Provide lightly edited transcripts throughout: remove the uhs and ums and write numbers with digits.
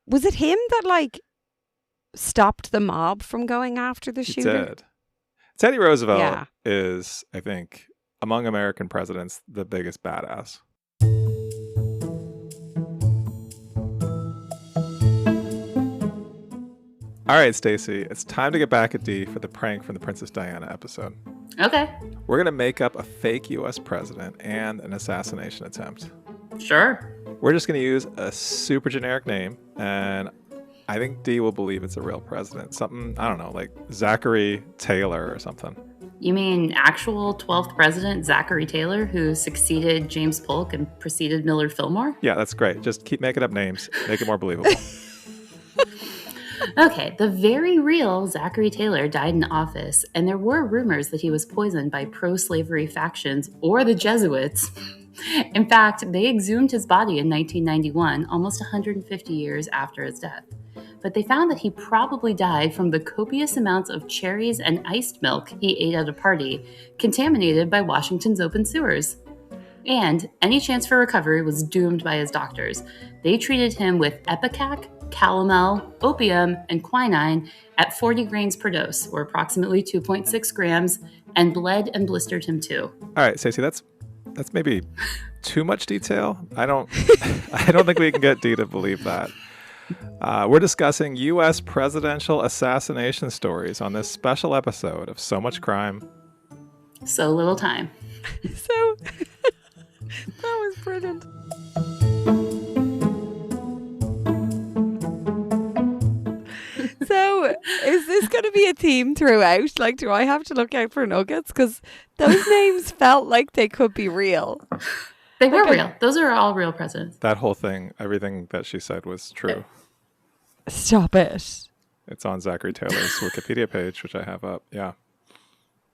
Was it him that like stopped the mob from going after the He shooter? did. Teddy Roosevelt Yeah. is, I think, among American presidents, the biggest badass. All right, Stacy, it's time to get back at D for the prank from the Princess Diana episode. Okay. We're going to make up a fake U.S. president and an assassination attempt. Sure. We're just going to use a super generic name, and I think D will believe it's a real president. Something, I don't know, like Zachary Taylor or something. You mean actual 12th president Zachary Taylor, who succeeded James Polk and preceded Millard Fillmore? Yeah, that's great. Just keep making up names. Make it more believable. Okay, the very real Zachary Taylor died in office, and there were rumors that he was poisoned by pro-slavery factions or the Jesuits. In fact, they exhumed his body in 1991, almost 150 years after his death. But they found that he probably died from the copious amounts of cherries and iced milk he ate at a party, contaminated by Washington's open sewers. And any chance for recovery was doomed by his doctors. They treated him with Epicac, calomel, opium, and quinine at 40 grains per dose, or approximately 2.6 grams, and bled and blistered him too. All right, Stacey, that's maybe too much detail. I don't think we can get D to believe that. We're discussing U.S. presidential assassination stories on this special episode of So Much Crime. So little time. So that was brilliant. So is this going to be a theme throughout? Like, do I have to look out for nuggets? Because those names felt like they could be real. They were real. Those are all real presidents. That whole thing, everything that she said was true. Stop it. It's on Zachary Taylor's Wikipedia page, which I have up. Yeah.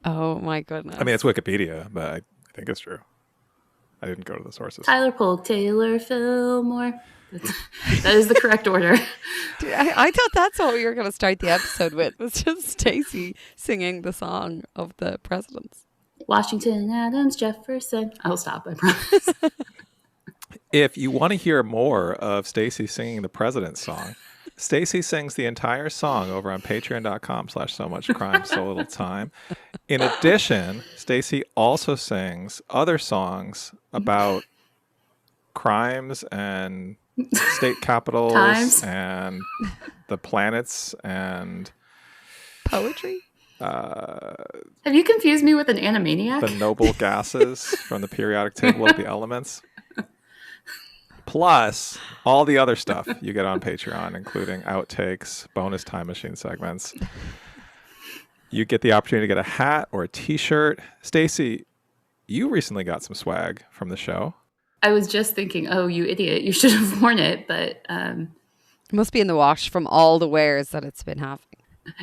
Oh, my goodness. I mean, it's Wikipedia, but I think it's true. I didn't go to the sources. Tyler Polk, Taylor Fillmore. That is the correct order. Dude, I thought that's what we were going to start the episode with, was just Stacy singing the song of the presidents. Washington, Adams, Jefferson. I'll stop, I promise. If you want to hear more of Stacy singing the president's song, Stacy sings the entire song over on patreon.com/so-much-crime, so little time. In addition, Stacy also sings other songs about crimes and state capitals Times. and the planets and Poetry? Have you confused me with an Animaniac? the noble gases from the periodic table of the elements. Plus all the other stuff you get on Patreon, including outtakes, bonus time machine segments. You get the opportunity to get a hat or a t-shirt. Stacy, you recently got some swag from the show. I was just thinking, oh, you idiot, you should have worn it, but It must be in the wash from all the wears that it's been having.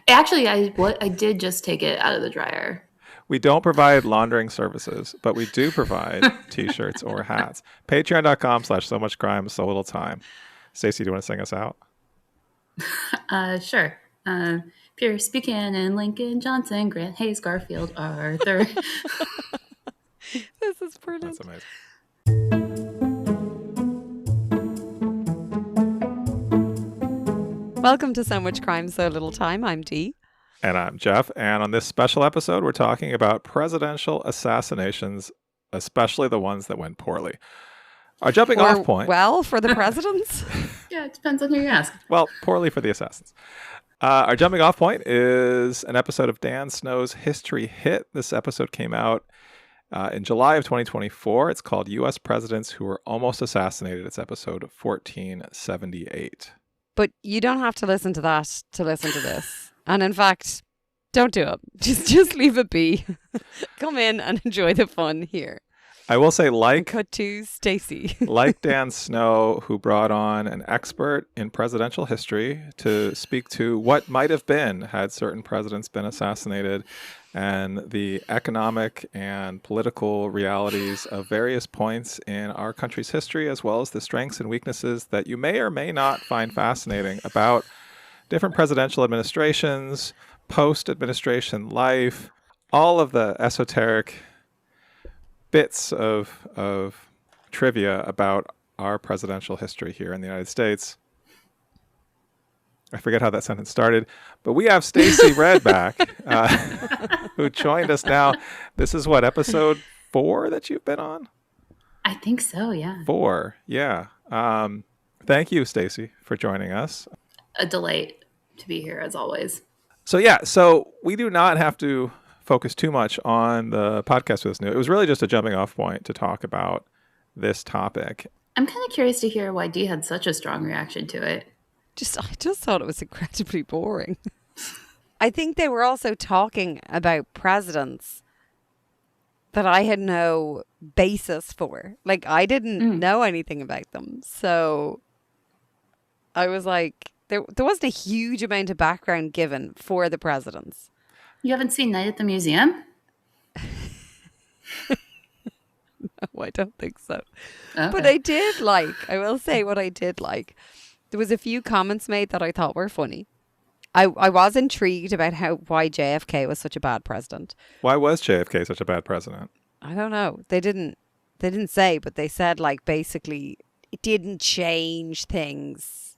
actually, I did just take it out of the dryer. We don't provide laundering services, but we do provide t-shirts or hats. Patreon.com/so-much-crime, so little time. Stacy, do you want to sing us out? Sure. Pierce, Buchanan, Lincoln, Johnson, Grant, Hayes, Garfield, Arthur. This is brilliant. That's amazing. Welcome to So Much Crime, So Little Time. I'm Dee. And I'm Jeff. And on this special episode, we're talking about presidential assassinations, especially the ones that went poorly. Our jumping off point. Well, for the presidents? Yeah, it depends on who you ask. Well, poorly for the assassins. Our jumping off point is an episode of Dan Snow's History Hit. This episode came out in July of 2024. It's called U.S. Presidents Who Were Almost Assassinated. It's episode 1478. But you don't have to listen to that to listen to this. And in fact, don't do it. Just leave it be. Come in and enjoy the fun here. I will say, And cut to Stacy. like Dan Snow, who brought on an expert in presidential history to speak to what might have been had certain presidents been assassinated and the economic and political realities of various points in our country's history, as well as the strengths and weaknesses that you may or may not find fascinating about different presidential administrations, post-administration life, all of the esoteric bits of trivia about our presidential history here in the United States. I forget how that sentence started, but we have Stacy Redback, who joined us now. This is what, episode 4 that you've been on? I think so, yeah. 4, yeah. Thank you, Stacy, for joining us. A delight to be here, as always. So we do not have to focus too much on the podcast with this new. It was really just a jumping off point to talk about this topic. I'm kind of curious to hear why Dee had such a strong reaction to it. I just thought it was incredibly boring. I think they were also talking about presidents that I had no basis for. Like, I didn't know anything about them. So I was like, there wasn't a huge amount of background given for the presidents. You haven't seen Night at the Museum? No, I don't think so. Okay. But I will say what I did like. There was a few comments made that I thought were funny. I was intrigued about why JFK was such a bad president. Why was JFK such a bad president? I don't know. They didn't say, but they said like basically it didn't change things.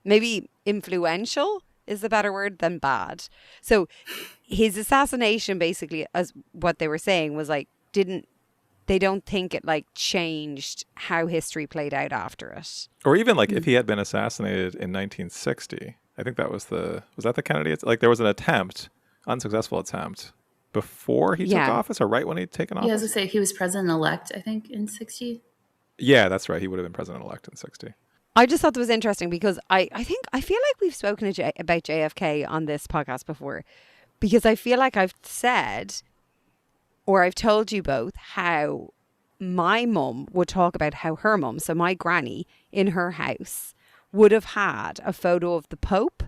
Maybe influential is the better word than bad. So his assassination basically, as what they were saying, was like they don't think it like changed how history played out after it. Or even like if he had been assassinated in 1960, I think that was that the Kennedy? Like there was an unsuccessful attempt before he took office or right when he'd taken office? Yeah, I was going to say he was president-elect, I think, in 60. Yeah, that's right. He would have been president-elect in 60. I just thought that was interesting because I feel like we've spoken about JFK on this podcast before, because I feel like I've said, or I've told you both, how my mum would talk about how her mum, so my granny, in her house, would have had a photo of the Pope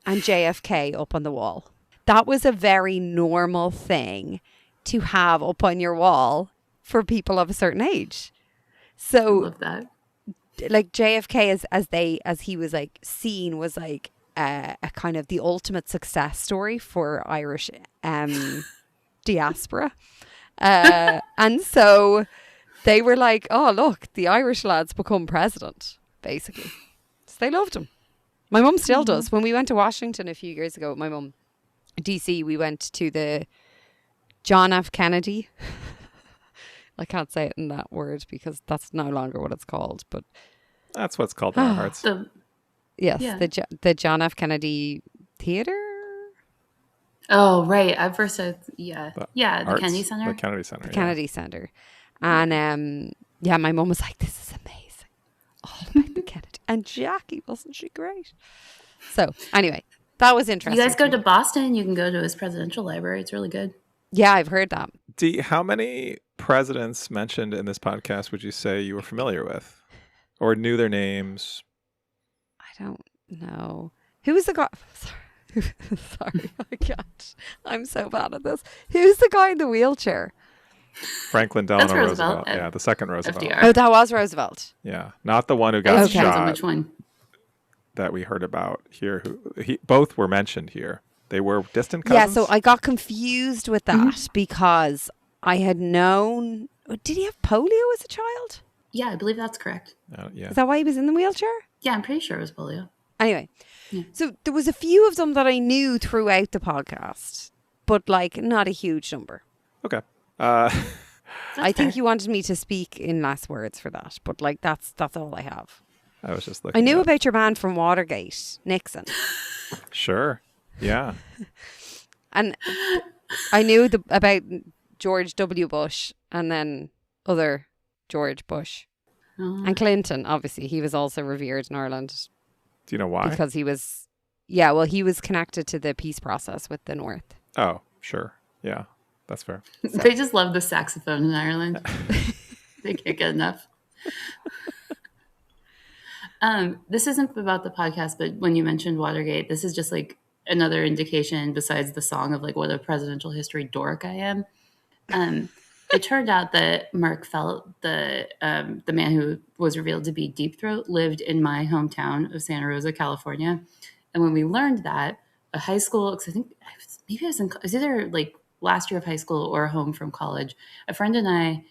and JFK up on the wall. That was a very normal thing to have up on your wall for people of a certain age. So, I love that. Like JFK, as he was like seen, was like a kind of the ultimate success story for Irish diaspora. And so they were like, oh, look, the Irish lad's become president, basically. So they loved him. My mum still does. When we went to Washington a few years ago with my mum, DC, we went to the John F. Kennedy. I can't say it in that word because that's no longer what it's called, but that's what's called in our hearts. The John F. Kennedy Theater. Oh, right. At first, the Kennedy Center. The Kennedy Center. The Kennedy Center. And my mum was like, this is amazing. All about the Kennedy. And Jackie, wasn't she great? So anyway, that was interesting. You guys go to Boston, you can go to his presidential library. It's really good. Yeah, I've heard that. Dee, how many presidents mentioned in this podcast would you say you were familiar with or knew their names? I don't know. Who was the guy? Sorry, I can't. I'm so bad at this. Who's the guy in the wheelchair? Franklin Delano Roosevelt. Yeah, the second Roosevelt. FDR. Oh, that was Roosevelt. Yeah, not the one who got shot. On which one? That we heard about here. Both were mentioned here. They were distant cousins. Yeah, so I got confused with that because I had known. Did he have polio as a child? Yeah, I believe that's correct. Yeah. Is that why he was in the wheelchair? Yeah, I'm pretty sure it was polio. Anyway, so there was a few of them that I knew throughout the podcast, but like not a huge number. Okay. I think you wanted me to speak in less words for that, but like that's all I have. I was just looking. I knew about your man from Watergate, Nixon. Sure. Yeah. And I knew about George W. Bush and then other George Bush. And Clinton, obviously. He was also revered in Ireland. Do you know why? Because he was connected to the peace process with the North. Oh, sure. Yeah, that's fair. So. They just love the saxophone in Ireland. They can't get enough. This isn't about the podcast, but when you mentioned Watergate, this is just like another indication besides the song of like what a presidential history dork I am. It turned out that Mark Felt, the man who was revealed to be Deep Throat, lived in my hometown of Santa Rosa, California. And when we learned that, a high school, because I think maybe it was either like last year of high school or home from college, a friend and I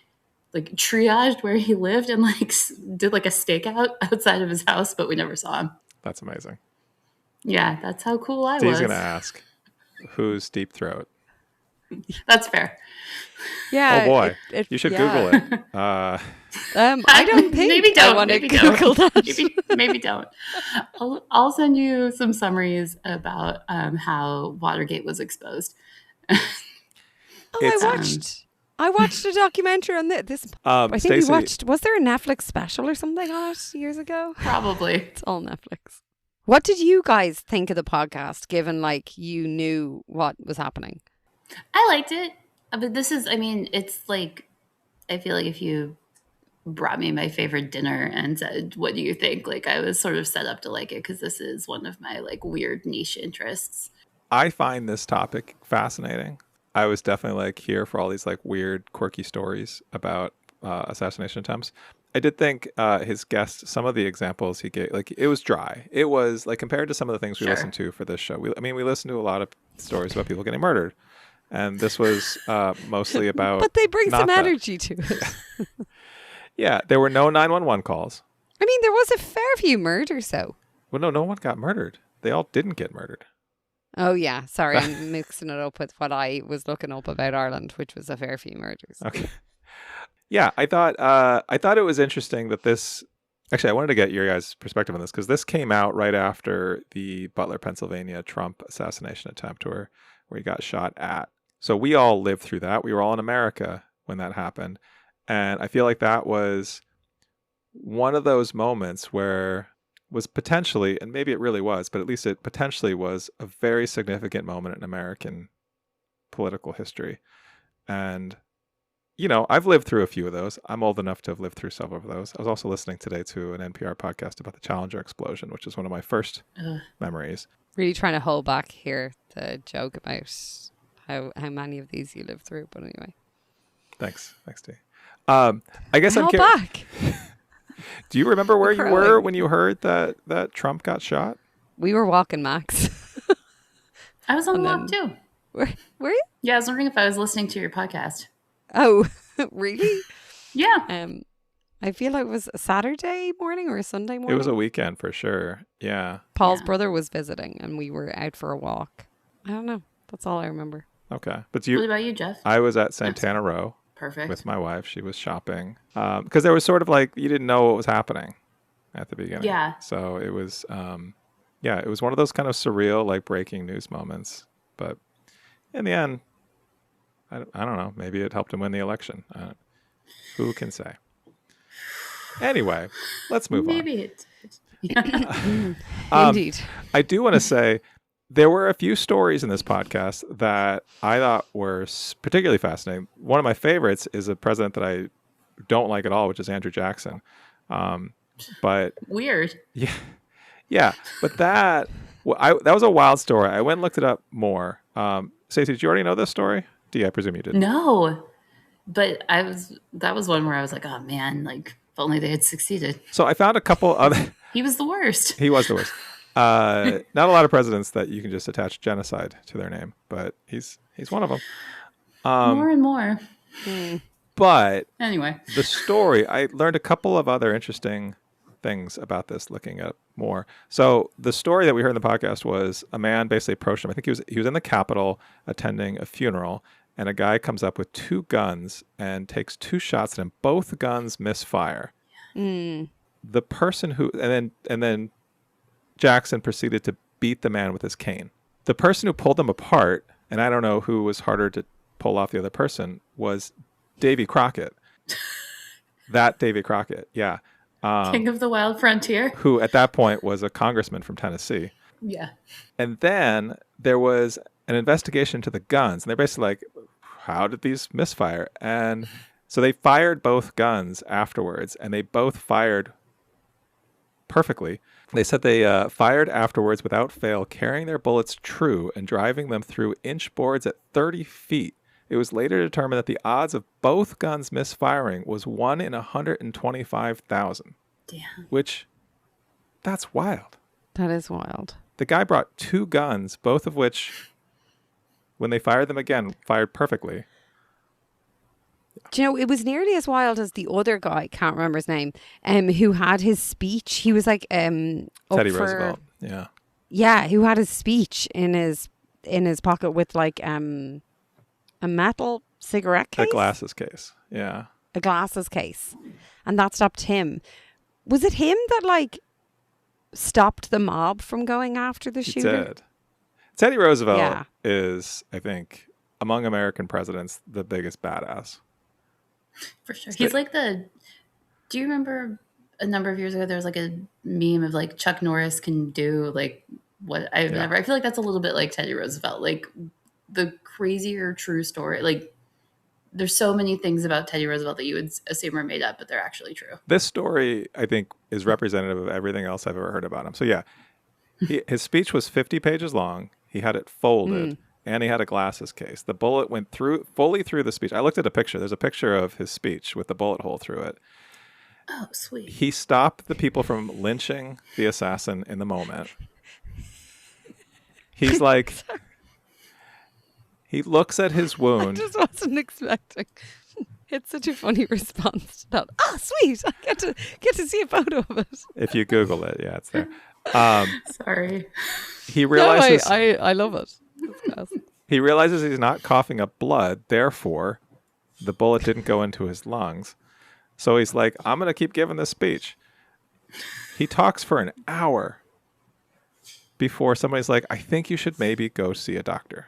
like triaged where he lived and like did like a stakeout outside of his house, but we never saw him. That's amazing. Yeah, that's how cool I So he's was. going to ask, who's Deep Throat? That's fair. Yeah. Oh boy, you should Google it. I don't think Maybe I don't. want to Maybe Google don't. that. Maybe don't. I'll send you some summaries about how Watergate was exposed. It's I watched a documentary on this. I think we Stacy, watched. Was there a Netflix special or something on it years ago? Probably. It's all Netflix. What did you guys think of the podcast? Given like you knew what was happening. I liked it, but this is. I mean, it's like I feel like if you brought me my favorite dinner and said, "What do you think?" Like I was sort of set up to like it because this is one of my like weird niche interests. I find this topic fascinating. I was definitely like here for all these like weird, quirky stories about assassination attempts. I did think his guest, some of the examples he gave, like it was dry. It was like compared to some of the things we Sure. listened to for this show. We listened to a lot of stories about people getting murdered, and this was mostly about. But they bring not some that. energy to it. Yeah, there were no 911 calls. I mean, there was a fair few murders, though. Well, no one got murdered. They all didn't get murdered. Oh yeah, sorry, I'm mixing it up with what I was looking up about Ireland, which was a fair few murders. Okay. Yeah, I thought it was interesting that this. Actually, I wanted to get your guys' perspective on this because this came out right after the Butler, Pennsylvania Trump assassination attempt, where he got shot at. So we all lived through that. We were all in America when that happened, and I feel like that was one of those moments where was potentially, and maybe it really was, but at least it potentially was a very significant moment in American political history. And, you know, I've lived through a few of those. I'm old enough to have lived through several of those. I was also listening today to an NPR podcast about the Challenger explosion, which is one of my first memories. Really trying to hold back here the joke about how many of these you lived through, but anyway. Than's Dee. I guess I'm Hold curious. back. Do you remember where You're you were crowing. when you heard that Trump got shot? We were walking, Max. I was on the And walk then- too. Were you? Yeah, I was wondering if I was listening to your podcast. Oh, really? Yeah. I feel like it was a Saturday morning or a Sunday morning. It was a weekend for sure. Yeah. Paul's Yeah. brother was visiting, and we were out for a walk. I don't know. That's all I remember. Okay. But What about you, Jeff? I was at Santana Row Perfect. with my wife. She was shopping because there was sort of like you didn't know what was happening at the beginning. Yeah. So it was, it was one of those kind of surreal, like breaking news moments. But in the end, I don't know. Maybe it helped him win the election. Who can say? Anyway, let's move on. Maybe it. Indeed. I do want to say there were a few stories in this podcast that I thought were particularly fascinating. One of my favorites is a president that I don't like at all, which is Andrew Jackson. But Weird. yeah. But that was a wild story. I went and looked it up more. Stacey, did you already know this story? I presume you did. No, but that was one where I was like, oh man, like if only they had succeeded. So I found a couple other. He was the worst. He was the worst. Not a lot of presidents that you can just attach genocide to their name, but he's one of them. More and more. But Anyway, the story, I learned a couple of other interesting things about this looking at more. So the story that we heard in the podcast was a man basically approached him. I think he was in the Capitol attending a funeral, and a guy comes up with two guns and takes two shots at him. Both guns misfire. The person who and then Jackson proceeded to beat the man with his cane. The person who pulled them apart, and I don't know who was harder to pull off the other person, was Davy Crockett. That Davy Crockett, yeah. King of the Wild Frontier. Who at that point was a congressman from Tennessee. Yeah. And then there was an investigation into the guns. And they're basically like, how did these misfire? And so they fired both guns afterwards, and they both fired perfectly. They said they fired afterwards without fail, carrying their bullets true and driving them through inch boards at 30 feet. It was later determined that the odds of both guns misfiring was 1 in 125,000. Damn. Which, that's wild. That is wild. The guy brought two guns, both of which, when they fired them again, fired perfectly. Do you know, it was nearly as wild as the other guy, can't remember his name, who had his speech. He was like, Teddy Roosevelt. Yeah. Yeah, who had his speech in his pocket with like a metal cigarette A case, glasses case. Yeah. a glasses case, and that stopped him. Was it him that like stopped the mob from going after the He shooter? did. Teddy Roosevelt Yeah. is, I think, among American presidents, the biggest badass. For sure. He's like the. Do you remember a number of years ago there was like a meme of like Chuck Norris can do like what I've Yeah. never. I feel like that's a little bit like Teddy Roosevelt, like the crazier true story. Like there's so many things about Teddy Roosevelt that you would assume are made up, but they're actually true. This story, I think, is representative of everything else I've ever heard about him. So yeah, his speech was 50 pages long. He had it folded, and he had a glasses case. The bullet went fully through the speech. I looked at a picture. There's a picture of his speech with the bullet hole through it. Oh, sweet. He stopped the people from lynching the assassin in the moment. He's like, he looks at his I wound. just wasn't expecting. It's such a funny response to that. Oh, sweet! I get to see a photo of it. If you Google it, yeah, it's there. Sorry. He realizes No, I love it. It's class. he realizes he's not coughing up blood. Therefore, the bullet didn't go into his lungs. So he's like, I'm going to keep giving this speech. He talks for an hour before somebody's like, I think you should maybe go see a doctor.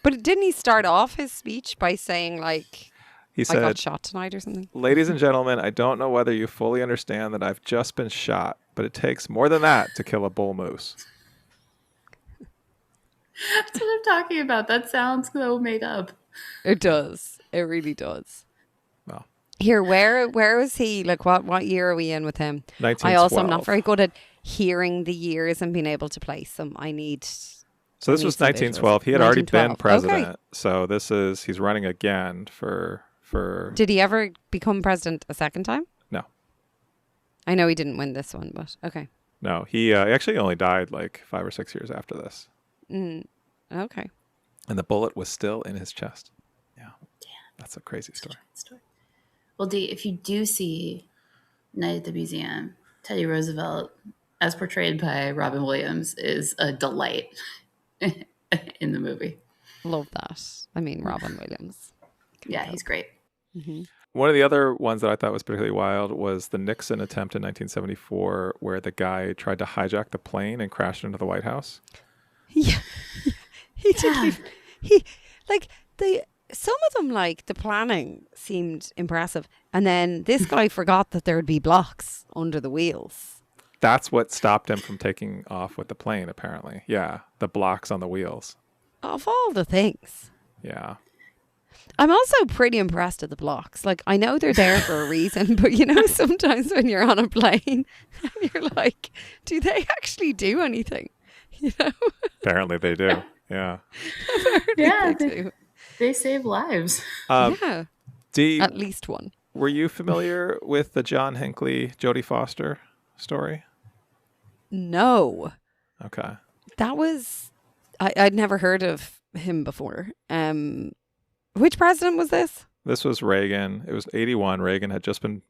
But didn't he start off his speech by saying like, He I got said, shot tonight or something? ladies and gentlemen, I don't know whether you fully understand that I've just been shot, but it takes more than that to kill a bull moose. That's what I'm talking about. That sounds so made up. It does. It really does. Well, Here, where was he? Like, what year are we in with him? I also am not 1912. very good at hearing the years and being able to place them. I need. So this need was some visuals. 1912. He had already been 1912. president. Okay. So he's running again for. Did he ever become president a second time? No. I know he didn't win this one, but okay. No, he actually only died like 5 or 6 years after this. Okay. And the bullet was still in his chest. Yeah. That's a crazy story. Well, Dee, if you do see Night at the Museum, Teddy Roosevelt, as portrayed by Robin Williams, is a delight in the movie. Love that. I mean, Robin Williams. Yeah, he's great. One of the other ones that I thought was particularly wild was the Nixon attempt in 1974, where the guy tried to hijack the plane and crashed into the White House. Yeah. He didn't even, he like some of them, like the planning seemed impressive, and then this guy forgot that there would be blocks under the wheels. That's what stopped him from taking off with the plane, apparently. Yeah, the blocks on the wheels. Of all the things. Yeah. I'm also pretty impressed at the blocks. Like, I know they're there for a reason, but you know, sometimes when you're on a plane and you're like, do they actually do anything? You know? Apparently they do. Yeah. Yeah, they do. they save lives. Yeah. Dee, At least one. were you familiar with the John Hinckley, Jodie Foster story? No. Okay. That was... I'd never heard of him before. Which president was this? This was Reagan. It was 81. Reagan had just been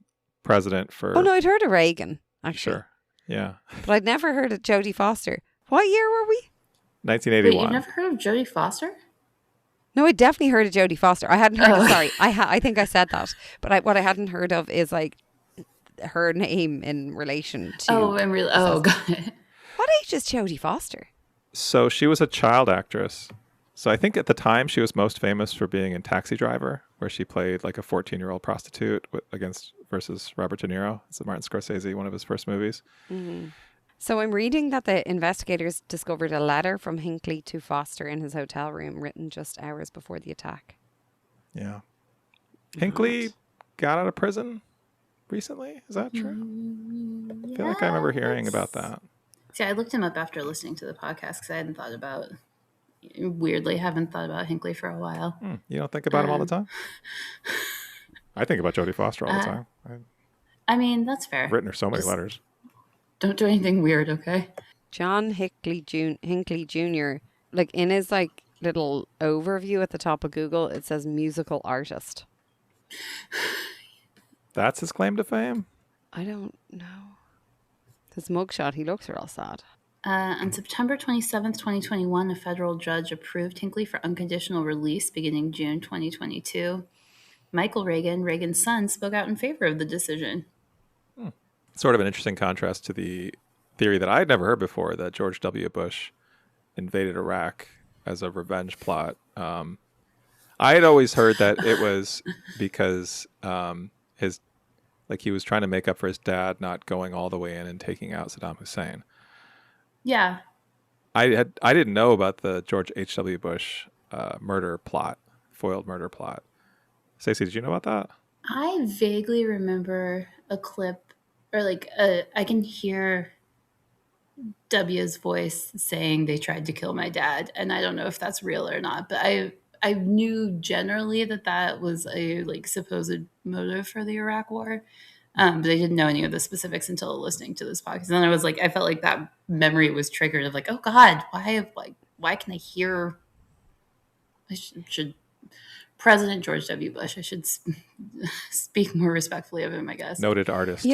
president for... Oh, no, I'd heard of Reagan, actually. Sure. Yeah. But I'd never heard of Jodie Foster. What year were we? 1981. Wait, you've never heard of Jodie Foster? No, I definitely heard of Jodie Foster. I hadn't heard of... Sorry, I think I said that. But what I hadn't heard of is, like, her name in relation to... Oh, I'm really... Oh, got it. What age is Jodie Foster? So she was a child actress. So I think at the time she was most famous for being in Taxi Driver, where she played like a 14-year-old prostitute versus Robert De Niro. It's Martin Scorsese, one of his first movies. Mm-hmm. So I'm reading that the investigators discovered a letter from Hinckley to Foster in his hotel room, written just hours before the attack. Yeah. Hinckley got out of prison recently. Is that true? I feel like I remember hearing about that. See, I looked him up after listening to the podcast because I haven't thought about Hinckley for a while. You don't think about him all the time? I think about Jodie Foster all the time. I mean, that's fair. I've written her so many letters. Don't do anything weird, okay? John Hinckley Jr., like in his like little overview at the top of Google, it says musical artist. That's his claim to fame? I don't know. His mugshot, he looks real sad. On September 27th, 2021, a federal judge approved Hinckley for unconditional release beginning June 2022. Michael Reagan, Reagan's son, spoke out in favor of the decision. Sort of an interesting contrast to the theory that I'd never heard before, that George W. Bush invaded Iraq as a revenge plot. I had always heard that it was because he was trying to make up for his dad not going all the way in and taking out Saddam Hussein. Yeah. I didn't know about the George H.W. Bush murder plot, foiled murder plot. Stacey, did you know about that? I vaguely remember a clip, or I can hear W's voice saying they tried to kill my dad, and I don't know if that's real or not, but I knew generally that was a supposed motive for the Iraq War, but I didn't know any of the specifics until listening to this podcast. And I was I felt like that memory was triggered of oh God, why can I hear? I should President George W. Bush. I should speak more respectfully of him, I guess. Noted artist.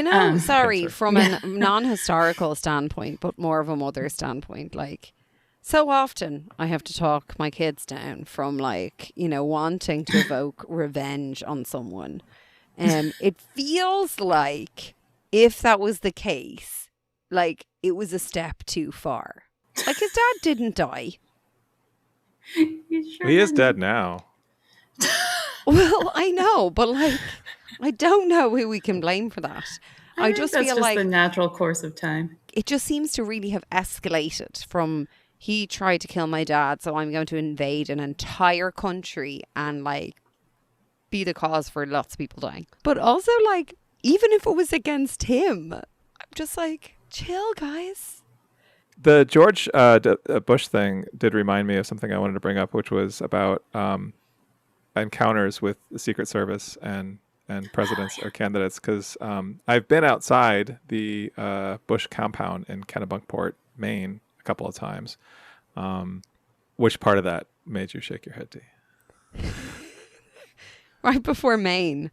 Sorry, from a non-historical standpoint, but more of a mother standpoint, so often I have to talk my kids down from wanting to evoke revenge on someone. It feels like if that was the case, it was a step too far. His dad didn't die. He is dead now. Well, I know, but I don't know who we can blame for that. I just feel like the natural course of time. It just seems to really have escalated from he tried to kill my dad, so I'm going to invade an entire country and be the cause for lots of people dying. But also even if it was against him, I'm just chill, guys. The George Bush thing did remind me of something I wanted to bring up, which was about encounters with the Secret Service and presidents or candidates, because I've been outside the Bush compound in Kennebunkport, Maine, a couple of times. Which part of that made you shake your head, Dee? Right before Maine.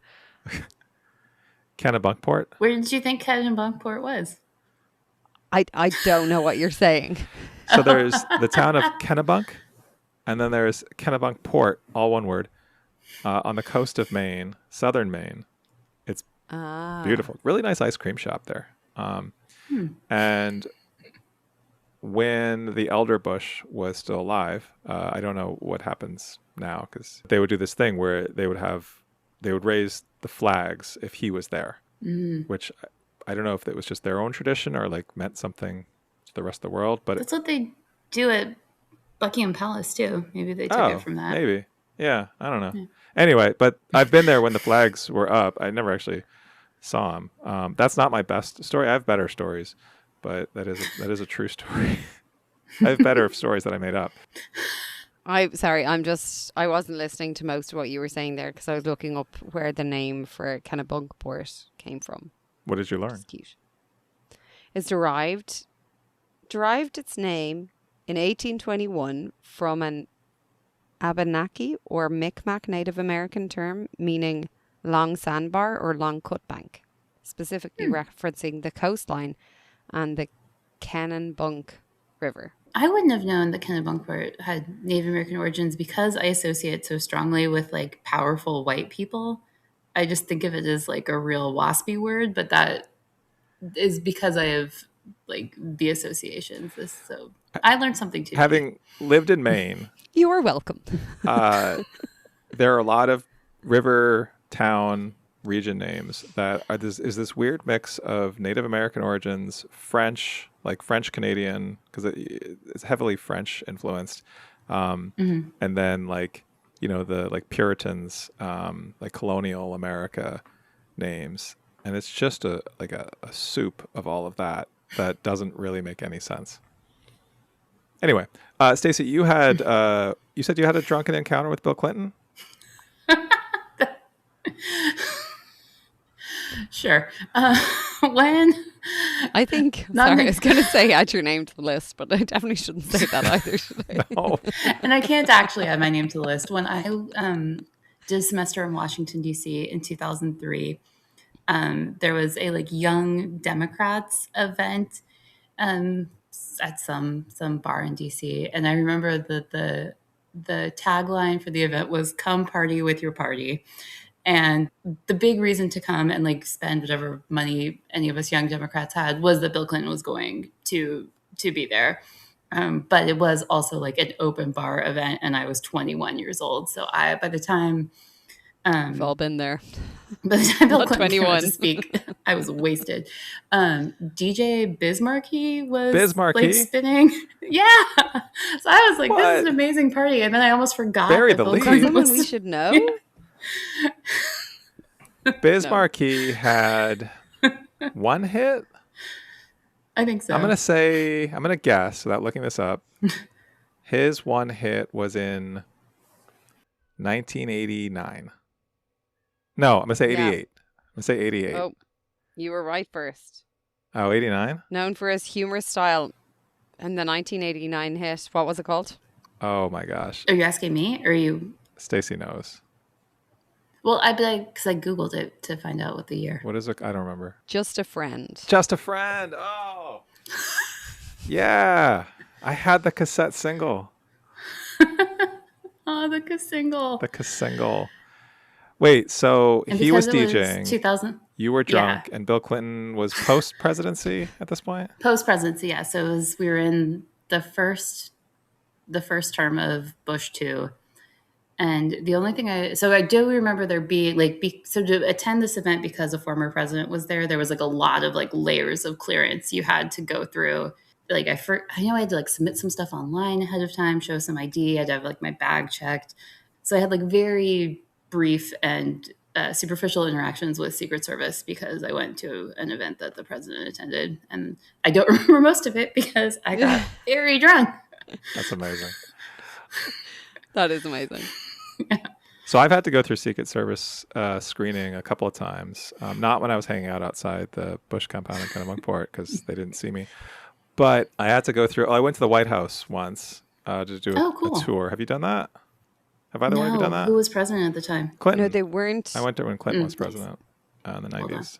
Kennebunkport? Where did you think Kennebunkport was? I don't know what you're saying. So there's the town of Kennebunk, and then there's Kennebunkport, all one word, on the coast of Maine, southern Maine. It's beautiful. Really nice ice cream shop there. And when the elder Bush was still alive, I don't know what happens now, because they would do this thing where they would raise the flags if he was there, which I don't know if it was just their own tradition or meant something to the rest of the world. But that's what they do at Buckingham Palace too. Maybe they took it from that. Maybe. Yeah, I don't know. Yeah. Anyway, but I've been there when the flags were up. I never actually saw them. That's not my best story. I have better stories, but that is a true story. I have better stories that I made up. I wasn't listening to most of what you were saying there because I was looking up where the name for Kennebunkport came from. What did you learn? It's cute. It's derived its name in 1821 from an Abenaki or Mi'kmaq Native American term meaning long sandbar or long cut bank, specifically referencing the coastline and the Kennebunk River. I wouldn't have known that Kennebunkport had Native American origins because I associate it so strongly with powerful white people. I just think of it as a real waspy word, but that is because I have the associations. So I learned something too. Having lived in Maine, you are welcome. There are a lot of river town region names that is this weird mix of Native American origins, French, French Canadian, because it's heavily French influenced, and then the Puritans, colonial America names, and it's just a soup of all of that doesn't really make any sense. Anyway, Stacy, you said you had a drunken encounter with Bill Clinton? Sure. When I think I was going to say add your name to the list, but I definitely shouldn't say that either, should I? No. And I can't actually add my name to the list. When I did a semester in Washington, D.C. in 2003, there was a young Democrats event at some bar in DC, and I remember that the tagline for the event was "Come party with your party." And the big reason to come and like spend whatever money any of us young Democrats had was that Bill Clinton was going to be there. But it was also like an open bar event, and I was 21 years old. So by the time We've all been there. Bill Not Clinton came out 21. to speak, I was wasted. DJ Bismarcky was Bismarcky? like spinning. Yeah. So I was like, What? this is an amazing party. And then I almost forgot Bury that the Bill lead. Clinton Someone was we should know. Bismarcky had one hit. I think so. I'm gonna guess without looking this up. His one hit was in 1989. No, I'm gonna say 88. Yeah. I'm gonna say 88. Oh, you were right first. Oh, 89? Known for his humorous style and the 1989 hit. What was it called? Oh my gosh. Are you asking me, or are you? Stacy knows. Well, I'd be like, because I Googled it to find out what the year. What is it? I don't remember. Just a Friend. Just a Friend. Oh. Yeah. I had the cassette single. Oh, the single. The single. Wait, so And he was because it DJing. 2000 You were drunk, and Bill Clinton was post-presidency at this point? post-presidency, yeah. So we were in the first term of Bush 2. And the only thing I do remember there being so to attend this event because a former president was there was like a lot of like layers of clearance you had to go through. Like I know I had to like submit some stuff online ahead of time, show some ID. I had to have like my bag checked. So I had like very brief and superficial interactions with Secret Service because I went to an event that the president attended, and I don't remember most of it because I got very drunk. That's amazing. That is amazing. So I've had to go through Secret Service screening a couple of times. Not when I was hanging out outside the Bush compound in Kennebunkport because they didn't see me. But I had to go through. I went to the White House once to do cool. a tour. Have you done that? Have either one of you done that? Who was president at the time? Clinton. No, they weren't. I went there when Clinton was nice. president in the Hold on. 90s.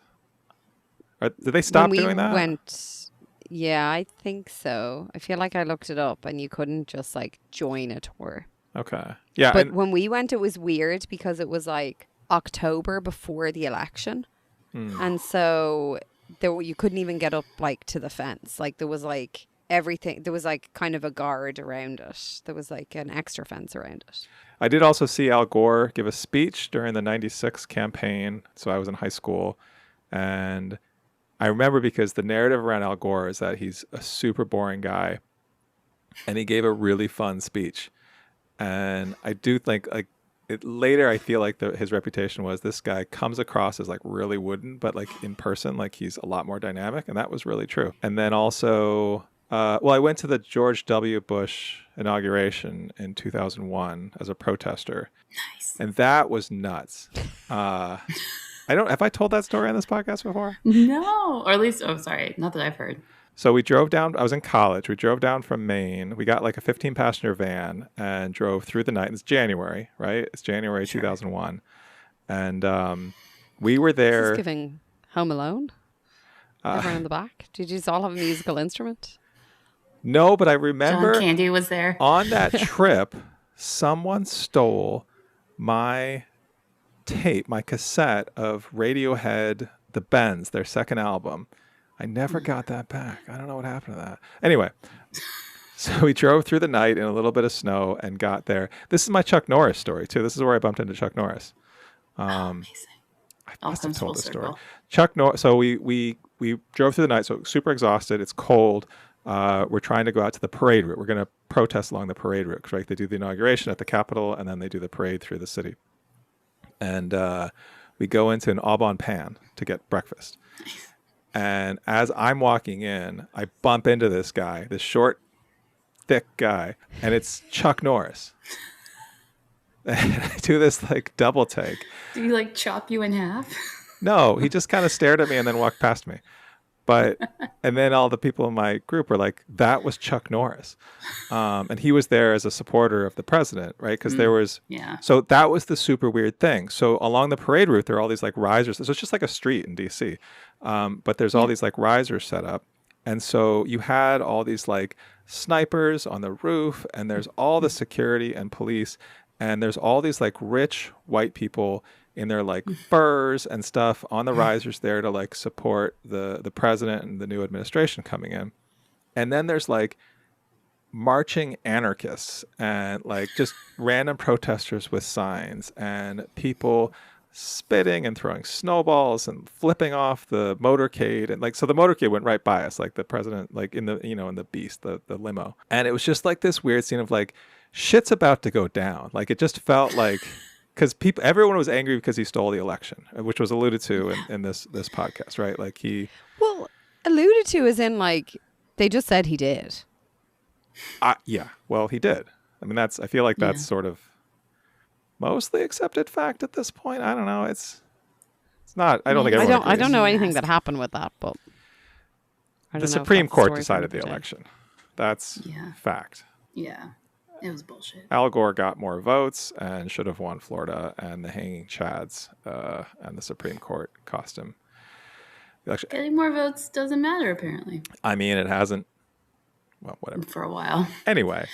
Did they stop When we doing that? went, yeah, I think so. I feel like I looked it up and you couldn't just like join a tour. Okay. Yeah. But and- when we went, it was weird because it was like October before the election. And so you couldn't even get up like to the fence. Like there was like everything. There was like kind of a guard around it. There was like an extra fence around it. I did also see Al Gore give a speech during the 96 campaign. So I was in high school. And I remember because the narrative around Al Gore is that he's a super boring guy. And he gave a really fun speech. And I do think later I feel like his reputation was this guy comes across as like really wooden, but like in person, like he's a lot more dynamic. And that was really true. And then also, I went to the George W. Bush inauguration in 2001 as a protester. Nice. And that was nuts. Have I told that story on this podcast before? No, or at least, sorry, not that I've heard. So we drove down, I was in college. We drove down from Maine. We got like a 15-passenger van and drove through the night. It's January, right? It's January 2001. And we were there. This is giving Home Alone. Everyone in the back. Did you all have a musical instrument? No, but I remember John Candy was there. on that trip, someone stole my tape, my cassette of Radiohead, The Bends, their second album. I never got that back. I don't know what happened to that. Anyway, so we drove through the night in a little bit of snow and got there. This is my Chuck Norris story, too. This is where I bumped into Chuck Norris. Amazing. I must have comes full told this story. circle. Chuck Norris. So we drove through the night, so super exhausted. It's cold. We're trying to go out to the parade route. We're going to protest along the parade route, right? They do the inauguration at the Capitol, and then they do the parade through the city. And we go into an Au Bon Pain to get breakfast. And as I'm walking in, I bump into this guy, this short, thick guy, and it's Chuck Norris. And I do this like double take. Did he like chop you in half? No, he just kind of stared at me and then walked past me. And then all the people in my group were like, that was Chuck Norris. And he was there as a supporter of the president, right? Because there was, so that was the super weird thing. So along the parade route, there are all these like risers. So it's just like a street in DC. But there's all these like risers set up. And so you had all these like snipers on the roof, and there's all the security and police, and there's all these like rich white people in their like furs and stuff on the risers there to like support the president and the new administration coming in. And then there's like marching anarchists and like just random protesters with signs and people spitting and throwing snowballs and flipping off the motorcade. And like, so the motorcade went right by us, like the president, like in the, you know, in the Beast, the limo. And it was just like this weird scene of like, shit's about to go down. Like it just felt like, because everyone was angry because he stole the election, which was alluded to in this podcast, right? Like Well, alluded to as in like, they just said he did. Yeah, well, he did. I mean, I feel like that's sort of mostly accepted fact at this point. I don't know. It's not. I don't think everyone I don't know agrees. anything that happened with that, but The Supreme Court decided the election. That's fact. Yeah, it was bullshit. Al Gore got more votes and should have won Florida, and the hanging chads and the Supreme Court cost him the election. Getting more votes doesn't matter, apparently. I mean, it hasn't. Well, whatever. For a while. Anyway,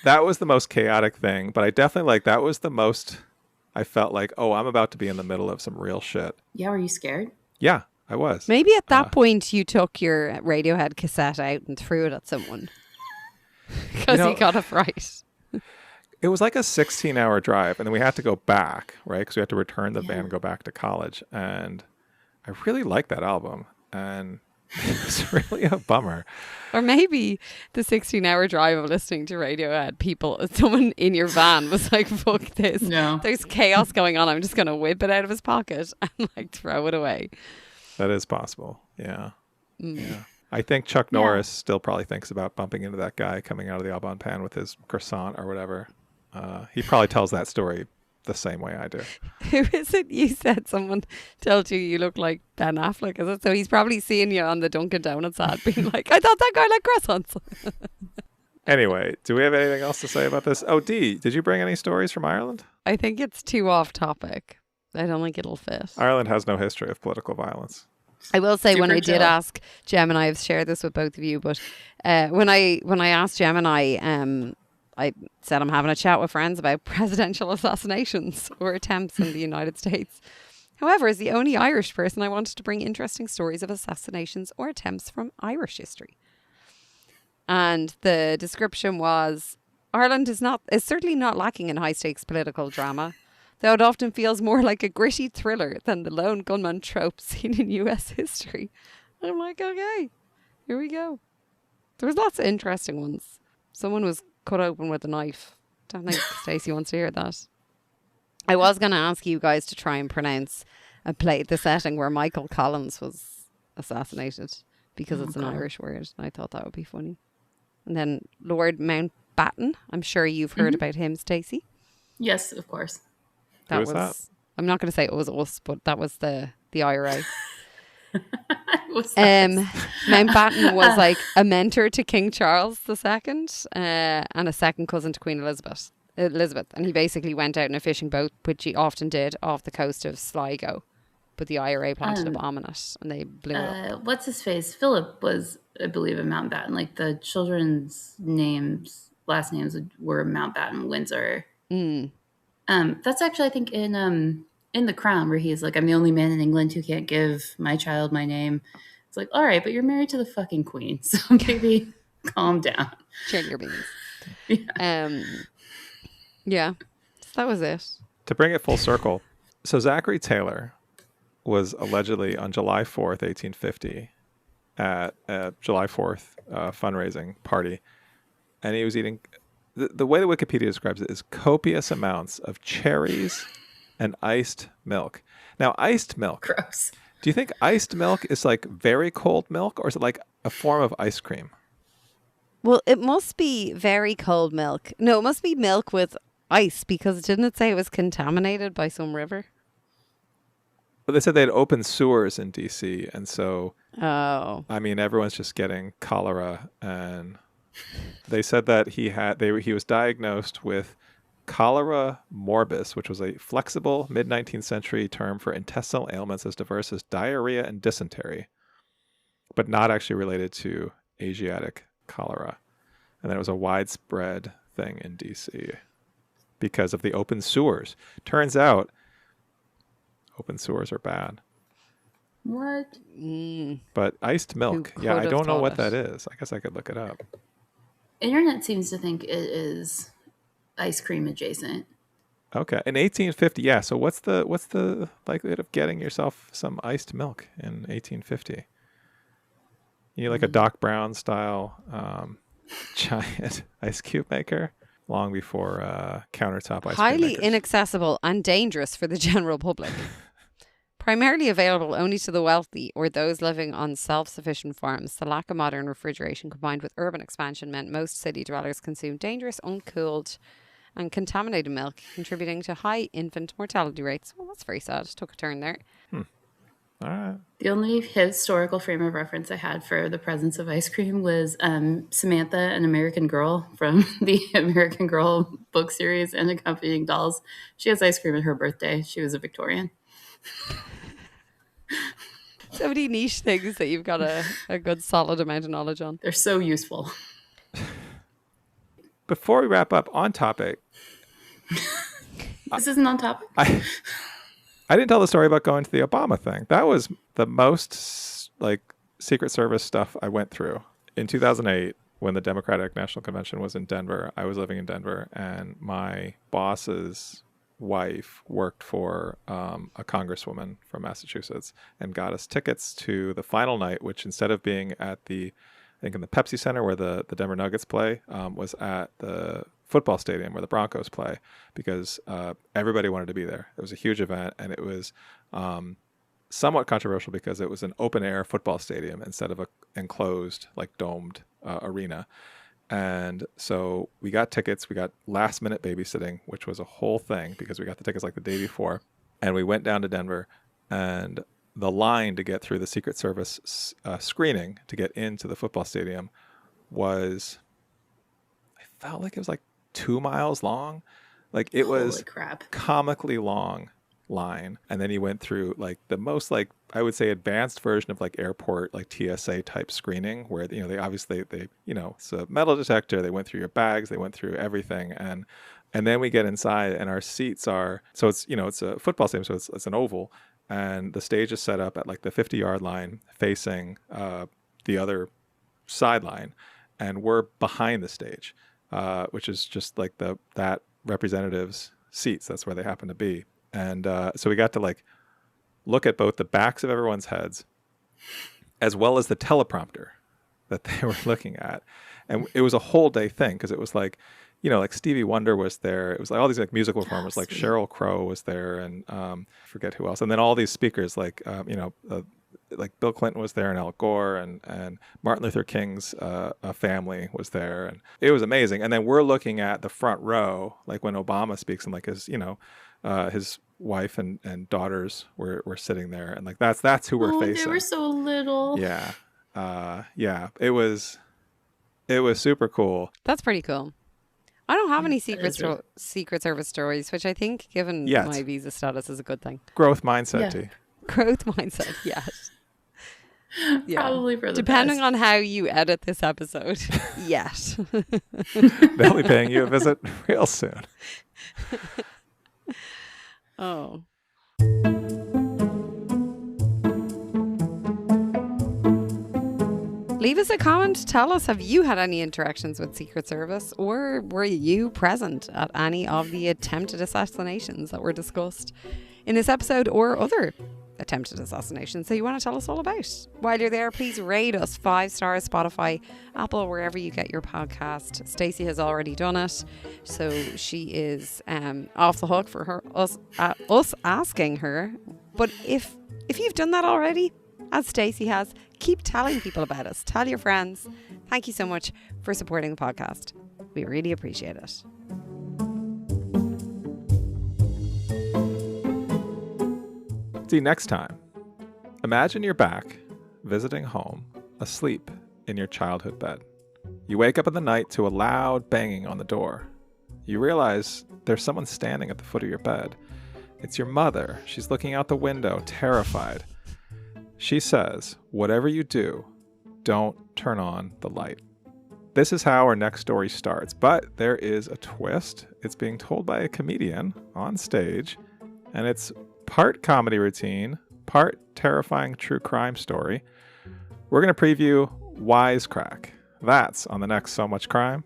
that was the most chaotic thing, but I definitely that was the most, I felt like, oh, I'm about to be in the middle of some real shit. Yeah, were you scared? Yeah, I was. Maybe at that point you took your Radiohead cassette out and threw it at someone. Because he got a fright. It was like a 16-hour drive, and then we had to go back, right? Because we had to return the van and go back to college. And I really liked that album. And it was really a bummer. Or maybe the 16-hour drive of listening to Radiohead, someone in your van was like, fuck this. No. There's chaos going on. I'm just going to whip it out of his pocket and like throw it away. That is possible. Yeah. Yeah. I think Chuck Norris still probably thinks about bumping into that guy coming out of the Aubon Pan with his croissant or whatever. He probably tells that story the same way I do. Who is it? You said someone told you look like Ben Affleck, is it? So he's probably seeing you on the Dunkin' Donuts ad being like, I thought that guy liked croissants. Anyway, do we have anything else to say about this? Oh, Dee, did you bring any stories from Ireland? I think it's too off topic. I don't think it'll fit. Ireland has no history of political violence. I will say, Super when I chill. did ask Gemini, I've shared this with both of you, but when I asked Gemini, I said I'm having a chat with friends about presidential assassinations or attempts in the United States. However, as the only Irish person, I wanted to bring interesting stories of assassinations or attempts from Irish history. And the description was, Ireland is certainly not lacking in high-stakes political drama, though it often feels more like a gritty thriller than the lone gunman trope seen in US history. I'm like, okay, here we go. There was lots of interesting ones. Someone was cut open with a knife. Don't think Stacy wants to hear that. I was going to ask you guys to try and pronounce and play the setting where Michael Collins was assassinated, because it's an Irish word. I thought that would be funny. And then Lord Mountbatten. I'm sure you've heard about him, Stacy. Yes, of course. Who was that? I'm not going to say it was us, but that was the IRA. What's that? Mountbatten was like a mentor to King Charles II and a second cousin to Queen Elizabeth. And he basically went out in a fishing boat, which he often did, off the coast of Sligo. But the IRA planted a bomb on it and they blew it up. What's his face? Philip was, I believe, in Mountbatten. Like the children's last names were Mountbatten, Windsor. That's actually, I think, in The Crown, where he's like, I'm the only man in England who can't give my child my name. It's like, all right, but you're married to the fucking queen, so maybe calm down. Chill your beans. Yeah. So that was it. To bring it full circle, so Zachary Taylor was allegedly on July 4th, 1850, at a July 4th fundraising party, and he was eating, the way that Wikipedia describes it is copious amounts of cherries and iced milk. Now, iced milk. Gross. Do you think iced milk is like very cold milk, or is it like a form of ice cream? Well, it must be very cold milk. No, it must be milk with ice, because didn't it say it was contaminated by some river? But they said they had open sewers in DC, and so, Oh. I mean, everyone's just getting cholera, and they said that he was diagnosed with cholera morbus, which was a flexible mid-19th century term for intestinal ailments as diverse as diarrhea and dysentery. but not actually related to Asiatic cholera. And then it was a widespread thing in DC because of the open sewers. Turns out open sewers are bad. What? But iced milk, yeah, I don't know what that is. I guess I could look it up. Internet seems to think it is ice cream adjacent. Okay, in 1850, yeah. So what's the likelihood of getting yourself some iced milk in 1850? You need like a Doc Brown style giant ice cube maker, long before countertop ice cream Highly makers. inaccessible and dangerous for the general public. Primarily available only to the wealthy or those living on self-sufficient farms, the lack of modern refrigeration combined with urban expansion meant most city dwellers consumed dangerous, uncooled and contaminated milk, contributing to high infant mortality rates. Well, that's very sad. Took a turn there. All right. The only historical frame of reference I had for the presence of ice cream was Samantha, an American Girl from the American Girl book series and accompanying dolls. She has ice cream at her birthday. She was a Victorian. So many niche things that you've got a good solid amount of knowledge on. They're so useful. Before we wrap up on topic, This isn't on topic. I didn't tell the story about going to the Obama thing. That was the most like Secret Service stuff I went through. In 2008, when the Democratic National Convention was in Denver, I was living in Denver, and my boss's wife worked for a congresswoman from Massachusetts and got us tickets to the final night, which instead of being at I think in the Pepsi Center where the Denver Nuggets play, was at the football stadium where the Broncos play, because everybody wanted to be there. It was a huge event, and it was somewhat controversial because it was an open air football stadium instead of a enclosed, like domed arena. And so we got tickets. We got last minute babysitting, which was a whole thing because we got the tickets like the day before. And we went down to Denver, and the line to get through the Secret Service screening to get into the football stadium was, I felt like it was like 2 miles long. Like it was comically long line. And then you went through like the most, like, I would say advanced version of like airport, like TSA type screening where, you know, they obviously, it's a metal detector. They went through your bags, they went through everything. And then we get inside and our seats are, so it's, it's a football stadium. So it's an oval, and the stage is set up at like the 50-yard line facing the other sideline. And we're behind the stage, which is just like that representative's seats. That's where they happen to be. And so we got to like look at both the backs of everyone's heads as well as the teleprompter that they were looking at. And it was a whole day thing because it was like, like Stevie Wonder was there. It was like all these like musical performers, like Sheryl Crow was there, and forget who else. And then all these speakers like, like Bill Clinton was there, and Al Gore, and Martin Luther King's family was there. And it was amazing. And then we're looking at the front row, like when Obama speaks, and like his wife and daughters were sitting there, and like that's who we're facing. They were so little. Yeah. It was super cool. That's pretty cool. I don't have any Secret Service stories, which I think, given my visa status, is a good thing. Growth mindset, T. Growth mindset, yes. Yeah. Probably for the Depending best. on how you edit this episode, yes. They'll be paying you a visit real soon. Oh. Leave us a comment. Tell us, have you had any interactions with Secret Service, or were you present at any of the attempted assassinations that were discussed in this episode, or other attempted assassinations that you want to tell us all about? While you're there, please rate us 5 stars, Spotify, Apple, wherever you get your podcast. Stacy has already done it, so she is off the hook for us asking her. But if you've done that already, as Stacy has, keep telling people about us. Tell your friends. Thank you so much for supporting the podcast. We really appreciate it. See, next time, imagine you're back, visiting home, asleep in your childhood bed. You wake up in the night to a loud banging on the door. You realize there's someone standing at the foot of your bed. It's your mother. She's looking out the window, terrified. She says, "Whatever you do, don't turn on the light. This is how our next story starts, but there is a twist. It's being told by a comedian on stage, and it's part comedy routine, part terrifying true crime story. We're going to preview Wisecrack. That's on the next So Much Crime.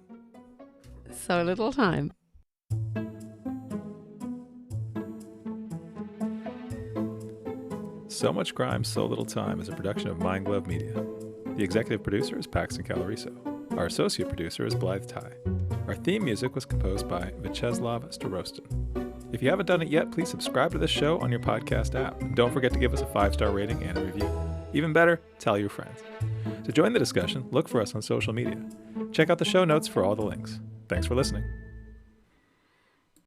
So little time. So Much Crime, So Little Time is a production of Mind Glove Media. The executive producer is Paxton Caloriso. Our associate producer is Blythe Ty. Our theme music was composed by Vyacheslav Starostin. If you haven't done it yet, please subscribe to this show on your podcast app. And don't forget to give us a 5-star rating and a review. Even better, tell your friends. To join the discussion, look for us on social media. Check out the show notes for all the links. Thanks for listening.